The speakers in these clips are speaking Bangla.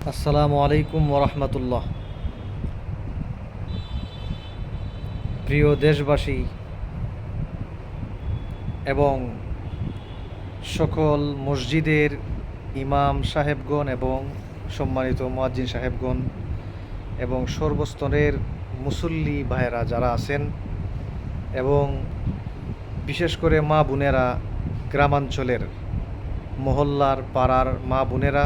আসসালামু আলাইকুম ওরহমতুল্লাহ। প্রিয় দেশবাসী এবং সকল মসজিদের ইমাম সাহেবগণ এবং সম্মানিত মুয়াজ্জিন সাহেবগণ এবং সর্বস্তরের মুসল্লি ভাইয়েরা যারা আছেন এবং বিশেষ করে মা বোনেরা, গ্রামাঞ্চলের মহল্লার পাড়ার মা বোনেরা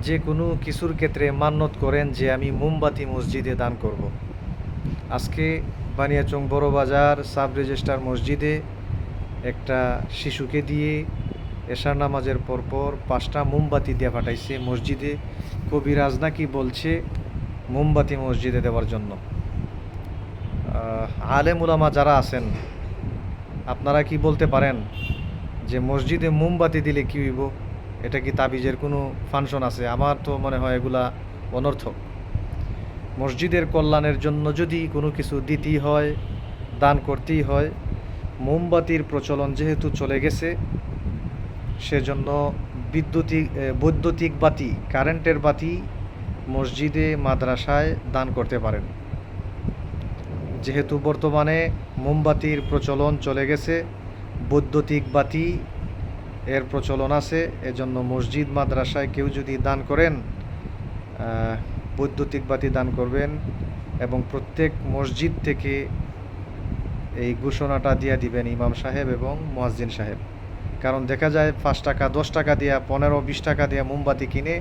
যে কোনো কিছুর ক্ষেত্রে মান্যত করেন যে আমি মোমবাতি মসজিদে দান করব। আজকে বানিয়াচং বড় বাজার সাব রেজিস্ট্রার মসজিদে একটা শিশুকে দিয়ে এশার নামাজের পরপর 5টা মোমবাতি দিয়ে পাঠাইছে মসজিদে। কবিরাজ নাকি বলছে মোমবাতি মসজিদে দেওয়ার জন্য। আলেম উলামা যারা আছেন, আপনারা কি বলতে পারেন যে মসজিদে মোমবাতি দিলে কি হইব? এটা কি তাবিজের কোনো ফাংশন আছে? আমার তো মনে হয় এগুলা অনর্থক। মসজিদের কল্যাণের জন্য যদি কোনো কিছু দিতেই হয়, দান করতেই হয়, মোমবাতির প্রচলন যেহেতু চলে গেছে, সেজন্য বৈদ্যুতিক বাতি, কারেন্টের বাতি মসজিদে মাদ্রাসায় দান করতে পারেন। যেহেতু বর্তমানে মোমবাতির প্রচলন চলে গেছে, বৈদ্যুতিক বাতি এর প্রচলন আছে, এজন্য মসজিদ মাদ্রাসায় কেউ যদি দান করেন, বৈদ্যুতিক বাতি দান করবেন এবং প্রত্যেক মসজিদ থেকে এই ঘোষণাটা দিয়ে দিবেন ইমাম সাহেব এবং মুয়াজ্জিন সাহেব। কারণ দেখা যায় 5 টাকা 10 টাকা দিয়া 15-20 টাকা দিয়া মোমবাতি কিনে,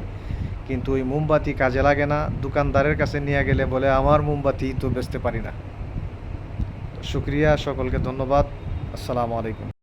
কিন্তু ওই মোমবাতি কাজে লাগে না। দোকানদারের কাছে নিয়ে গেলে বলে আমার মোমবাতি তো বেচতে পারি না। শুকরিয়া, সকলকে ধন্যবাদ। আসসালামু আলাইকুম।